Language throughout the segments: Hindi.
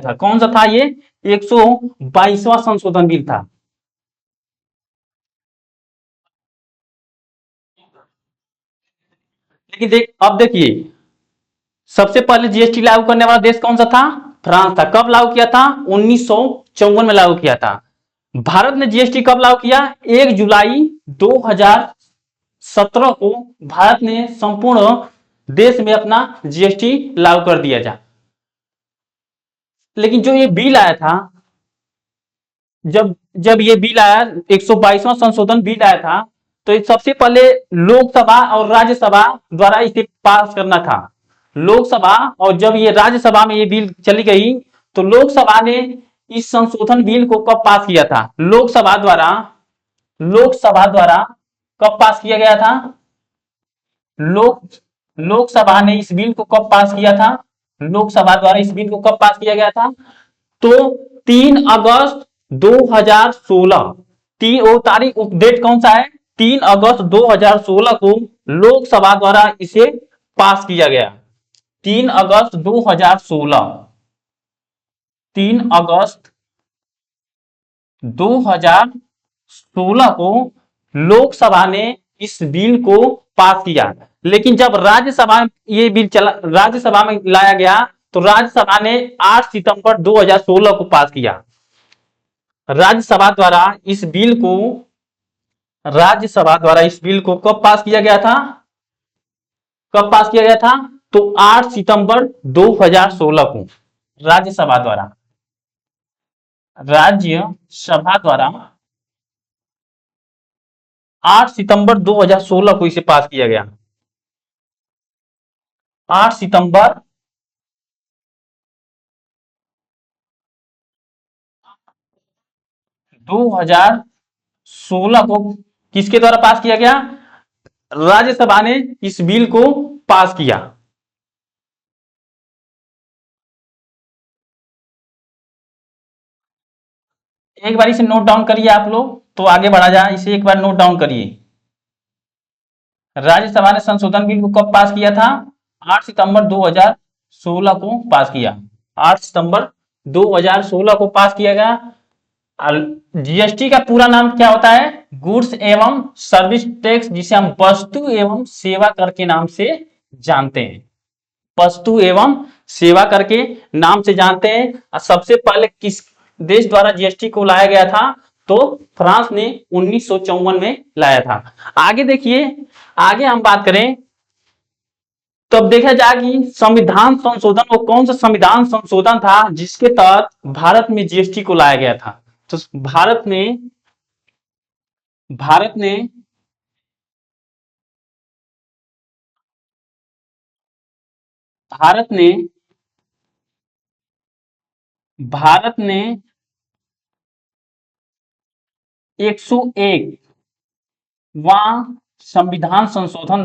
था। कौन सा था ये? 122वां संशोधन बिल था। लेकिन अब देखिए, सबसे पहले जीएसटी लागू करने वाला देश कौन सा था? फ्रांस था। कब लागू किया था? 1954 में लागू किया था। भारत ने जीएसटी कब लागू किया? 1 जुलाई 2017 को भारत ने संपूर्ण देश में अपना जीएसटी लागू कर दिया था। लेकिन जो ये बिल आया था, जब जब ये बिल आया, 122वां संशोधन बिल आया था, तो सबसे पहले लोकसभा और राज्यसभा द्वारा इसे पास करना था। लोकसभा, और जब ये राज्यसभा में ये बिल चली गई, तो लोकसभा ने इस संशोधन बिल को कब पास किया था? लोकसभा द्वारा कब पास किया गया था? लोक लोकसभा ने इस बिल को कब पास किया था? लोकसभा द्वारा इस बिल को कब पास किया गया था? तो 3 अगस्त 2016, तीन वो तारीख, डेट कौन सा है? 3 अगस्त 2016 को लोकसभा द्वारा इसे पास किया गया। 3 अगस्त 2016, 3 अगस्त 2016 को लोकसभा ने इस बिल को पास किया। लेकिन जब राज्यसभा ये बिल चला, राज्यसभा में लाया गया, तो राज्यसभा ने 8 सितंबर 2016 को पास किया। राज्यसभा द्वारा इस बिल को राज्यसभा द्वारा इस बिल को कब पास किया गया था? कब पास किया गया था? तो 8 सितंबर 2016 को राज्यसभा द्वारा राज्यसभा द्वारा 8 सितंबर 2016 को इसे पास किया गया। 8 सितंबर 2016 को किसके द्वारा पास किया गया? राज्यसभा ने इस बिल को पास किया। एक बार इसे नोट डाउन करिए आप लोग, तो आगे बढ़ा जाए। इसे एक बार नोट डाउन करिए। राज्यसभा ने संशोधन बिल को कब पास किया था? 8 सितंबर 2016 को पास किया। 8 सितंबर 2016 को पास किया गया। जीएसटी का पूरा नाम क्या होता है? गुड्स एवं सर्विस टैक्स, जिसे हम वस्तु एवं सेवा कर के नाम से जानते हैं। वस्तु एवं सेवा कर के नाम से जानते हैं। सबसे पहले किस देश द्वारा जीएसटी को लाया गया था? तो फ्रांस ने 1954 में लाया था। आगे देखिए, आगे हम बात करें, तब देखा जाए कि संविधान संशोधन, वो कौन सा संविधान संशोधन था जिसके तहत भारत में जीएसटी को लाया गया था? तो भारत ने भारत ने भारत ने 101वां संविधान संशोधन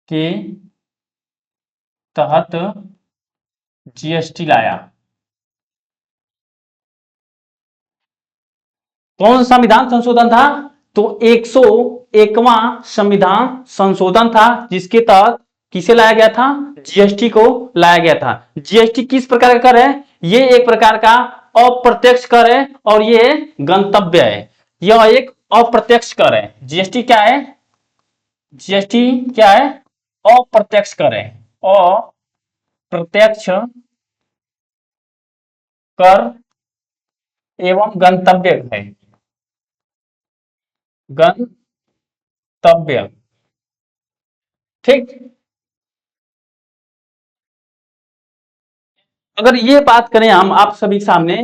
के तहत जीएसटी लाया। कौन सा संविधान संशोधन था? तो 101वां संविधान संशोधन था, जिसके तहत किसे लाया गया था? जीएसटी को लाया गया था। जीएसटी किस प्रकार का कर है? ये एक प्रकार का अप्रत्यक्ष कर है, और ये गंतव्य है। यह एक अप्रत्यक्ष कर है। जीएसटी क्या है? जीएसटी क्या है? अप्रत्यक्ष कर है। अप्रत्यक्ष कर एवं गंतव्य है। गंतव्य, ठीक। अगर ये बात करें हम आप सभी के सामने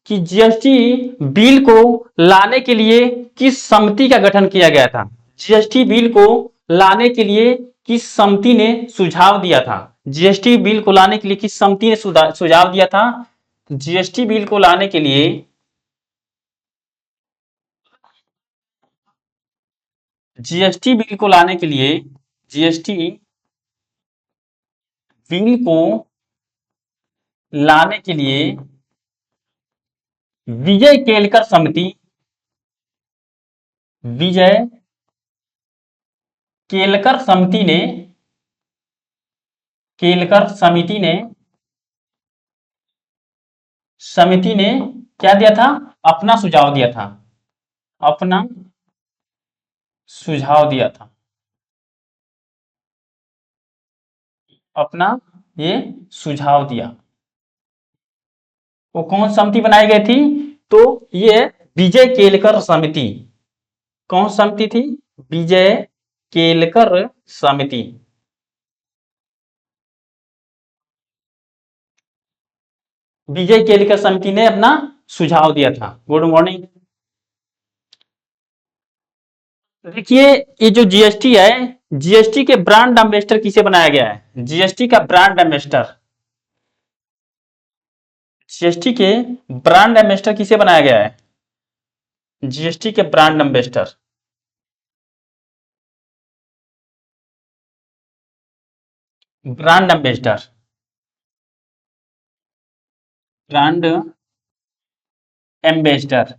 कि जीएसटी बिल को लाने के लिए किस समिति का गठन किया गया था? जीएसटी बिल को लाने के लिए किस समिति ने सुझाव दिया था? जीएसटी बिल को लाने के लिए किस समिति ने सुझाव दिया था? जीएसटी बिल को लाने के लिए जीएसटी बिल को लाने के लिए जीएसटी बिल को लाने के लिए विजय केलकर समिति, विजय केलकर समिति ने, केलकर समिति ने क्या दिया था? अपना सुझाव दिया था, अपना सुझाव दिया था, अपना ये सुझाव दिया। वो कौन समिति बनाई गई थी? तो ये विजय केलकर समिति। कौन समिति थी? विजय केलकर समिति। विजय केलकर समिति ने अपना सुझाव दिया था। Good morning. देखिए, ये जो जीएसटी है, जीएसटी के ब्रांड एम्बेसडर किसे बनाया गया है? जीएसटी का ब्रांड एम्बेसडर, जीएसटी के ब्रांड एम्बेसडर किसे बनाया गया है? जीएसटी के brand ambassador, brand ambassador, brand ambassador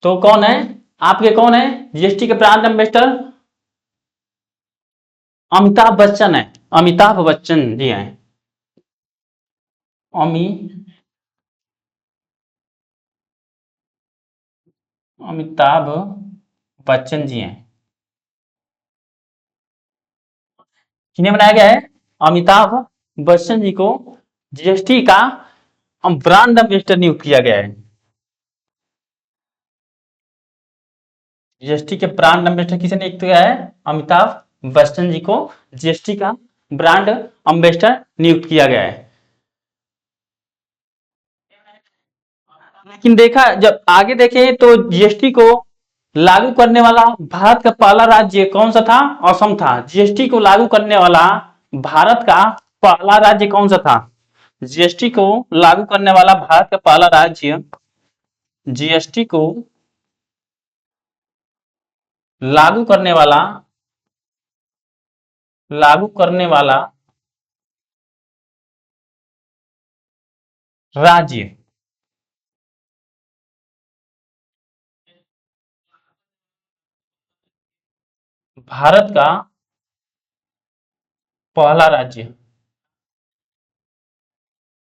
तो कौन है आपके? कौन है जीएसटी के ब्रांड एम्बेसडर? अमिताभ बच्चन है। अमिताभ बच्चन जी हैं। अमी अमिताभ बच्चन जी हैं। किन्हें बनाया गया है? अमिताभ बच्चन जी को जीएसटी का ब्रांड एम्बेसडर नियुक्त किया गया है। जीएसटी के ब्रांड एम्बेसडर किसे नियुक्त किया है? अमिताभ बच्चन जी को जीएसटी का ब्रांड एम्बेसडर नियुक्त किया गया है। लेकिन देखा, जब आगे देखे तो जीएसटी को लागू करने वाला भारत का पहला राज्य कौन सा था? असम था। जीएसटी को लागू करने वाला भारत का पहला राज्य कौन सा था? जीएसटी को लागू करने वाला भारत का पहला राज्य, जीएसटी को लागू करने वाला, लागू करने वाला राज्य, भारत का पहला राज्य,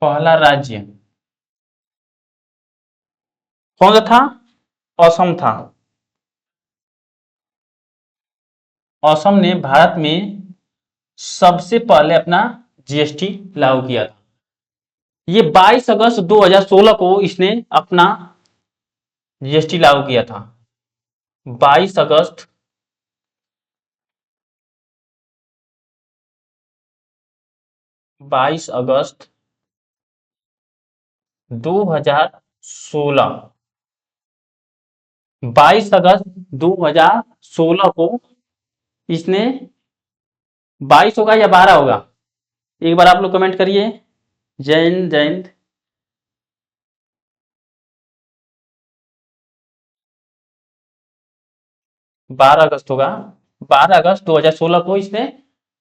पहला राज्य कौन सा था? असम था। असम ने भारत में सबसे पहले अपना जीएसटी लागू किया था। ये 22 अगस्त 2016 को इसने अपना जीएसटी लागू किया था। 22 अगस्त 22 अगस्त 2016, 22 अगस्त 2016 को इसने, 22 होगा या 12 होगा? एक बार आप लोग कमेंट करिए। जय हिंद, जय हिंद। 12 अगस्त होगा। 12 अगस्त 2016 को इसने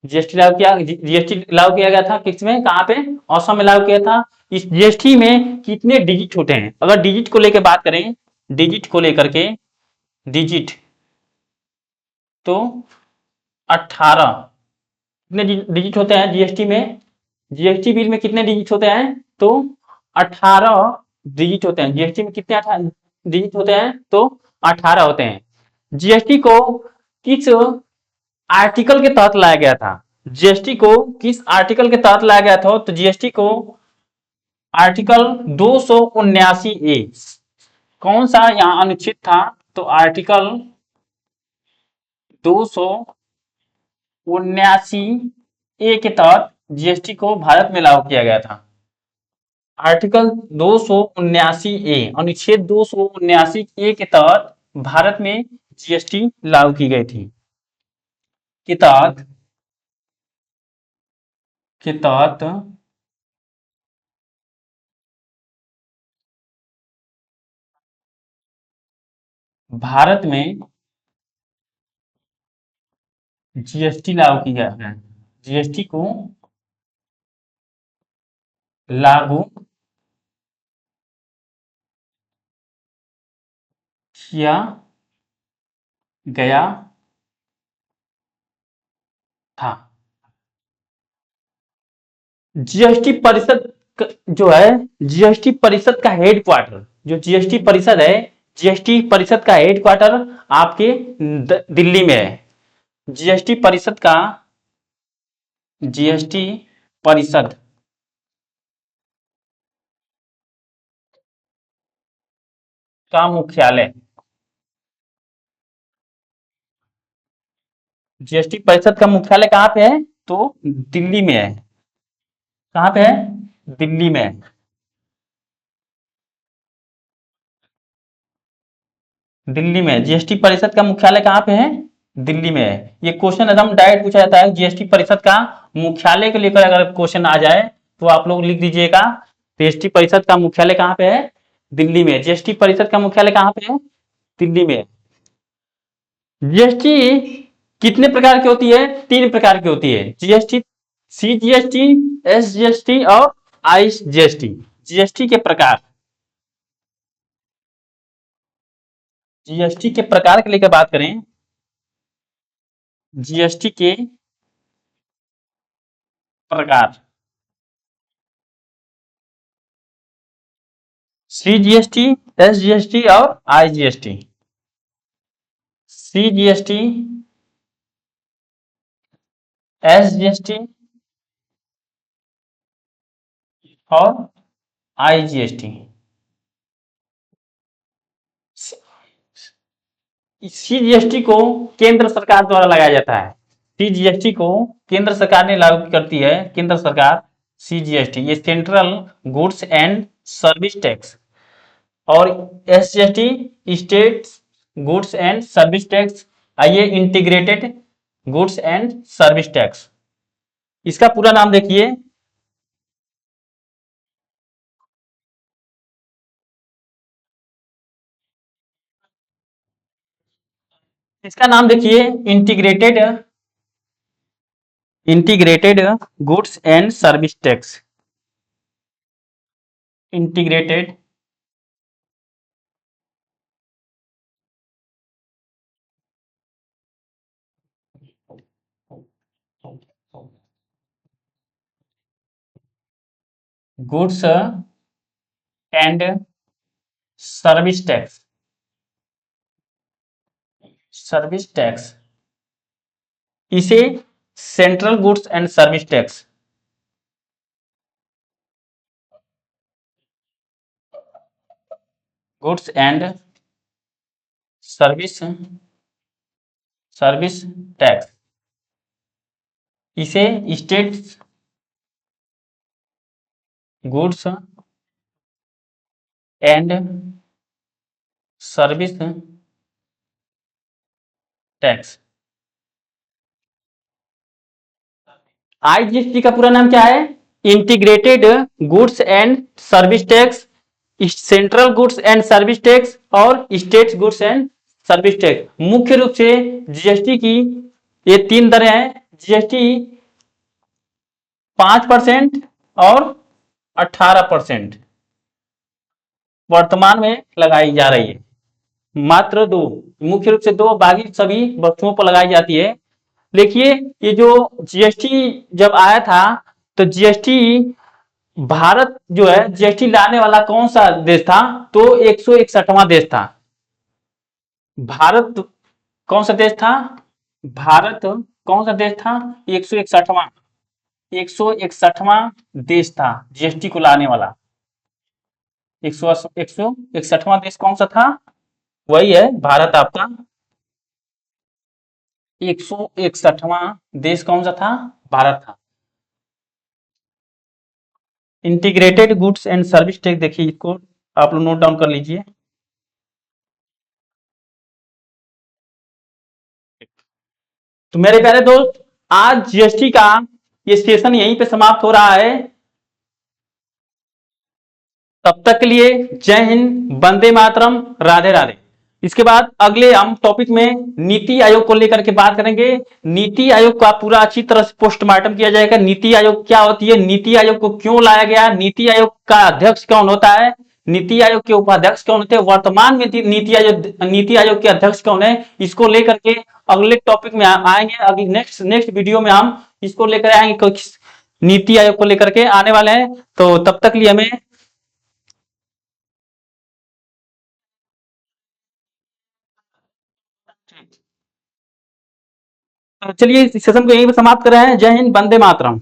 जीएसटी लागू किया। जीएसटी लागू किया गया था किसमें, कहां पे? असम में लागू किया था। इस जीएसटी में कितने डिजिट होते हैं? अगर डिजिट को लेकर बात करें, डिजिट को लेकर के, डिजिट तो 18 कितने डिजिट होते हैं जीएसटी में? जीएसटी बिल में कितने डिजिट होते हैं? तो 18 डिजिट होते हैं। जीएसटी में कितने डिजिट होते हैं? तो 18 होते हैं। जीएसटी को किस आर्टिकल के तहत लाया गया था? जीएसटी को किस आर्टिकल के तहत लाया गया था? तो जीएसटी को आर्टिकल 279 ए, कौन सा यहां अनुच्छेद था? तो आर्टिकल 279 ए के तहत जीएसटी को भारत में लागू किया गया था। आर्टिकल 279 ए, अनुच्छेद 279 ए के तहत भारत में जीएसटी लागू की गई थी। के तहत, के तहत भारत में जीएसटी लागू किया है, जीएसटी को लागू किया गया था। जीएसटी परिषद जो है, जीएसटी परिषद का हेडक्वार्टर, जो जीएसटी परिषद है, जीएसटी परिषद का हेडक्वार्टर आपके दिल्ली में है। जीएसटी परिषद का, जीएसटी परिषद का मुख्यालय, जीएसटी परिषद का मुख्यालय कहाँ पे है? तो दिल्ली में है। कहाँ पे है? दिल्ली में है। दिल्ली में जीएसटी परिषद का मुख्यालय कहाँ पे है? दिल्ली में है। ये क्वेश्चन एकदम डायरेक्ट पूछा जाता है, जीएसटी परिषद का मुख्यालय को लेकर अगर क्वेश्चन आ जाए तो आप लोग लिख दीजिएगा, जीएसटी परिषद का मुख्यालय कहाँ पे है? दिल्ली में। जीएसटी परिषद का मुख्यालय कहाँ पे है? दिल्ली में। जीएसटी कितने प्रकार की होती है? 3 प्रकार की होती है। जीएसटी, सीजीएसटी, एसजीएसटी और आईजीएसटी। जीएसटी के प्रकार, जीएसटी के प्रकार के लेकर बात करें, जीएसटी के प्रकार, सीजीएसटी, एसजीएसटी और आईजीएसटी। सीजीएसटी, एसजीएसटी और आईजीएसटी। सीजीएसटी को केंद्र सरकार द्वारा लगाया जाता है। सीजीएसटी को केंद्र सरकार ने लागू करती है, केंद्र सरकार। सीजीएसटी ये central goods and service tax, और SGST state goods and service tax, ये integrated goods and service tax. इसका पूरा नाम देखिए, इसका नाम देखिए, integrated, integrated goods and service tax. Integrated goods and service tax, service tax, इसे central goods and service tax, goods and service, service tax, इसे state goods and service tax. IGST का पूरा नाम क्या है? Integrated goods and service tax, central goods and service tax और state goods and service tax. मुख्य रूप से जीएसटी की ये 3 दरें हैं। जीएसटी 5% और 18% वर्तमान में लगाई जा रही है। मात्र 2, मुख्य रूप से 2, बाकी सभी वस्तुओं पर लगाई जाती है। देखिए, ये जो जीएसटी जब आया था, तो जीएसटी, भारत जो है जीएसटी लाने वाला कौन सा देश था? तो 161वां देश था। भारत कौन सा देश था? भारत कौन सा देश था? 161वां, 161वां देश था जीएसटी को लाने वाला। 161वां देश कौन सा था? वही है भारत आपका। 161वां देश कौन सा था? भारत था। Integrated goods and service tax, देखिए इसको आप लोग नोट डाउन कर लीजिए। तो मेरे प्यारे दोस्त, आज जीएसटी का ये सेशन यहीं पे समाप्त हो रहा है। तब तक के लिए जय हिंद, वंदे मातरम, राधे राधे। इसके बाद अगले हम टॉपिक में नीति आयोग को लेकर के बात करेंगे। नीति आयोग का पूरा अच्छी तरह से पोस्टमार्टम किया जाएगा। नीति आयोग क्या होती है, नीति आयोग को क्यों लाया गया, नीति आयोग का अध्यक्ष कौन होता है, नीति आयोग के उपाध्यक्ष कौन होते हैं, वर्तमान में नीति आयोग के अध्यक्ष कौन है, इसको लेकर के अगले टॉपिक में आएंगे। अगले नेक्स्ट वीडियो में हम इसको लेकर आएंगे, कुछ नीति आयोग को लेकर के आने वाले हैं। तो तब तक लिए हमें तो चलिए इस सेशन को यहीं पर समाप्त कर रहे हैं। जय हिंद, वंदे मातरम।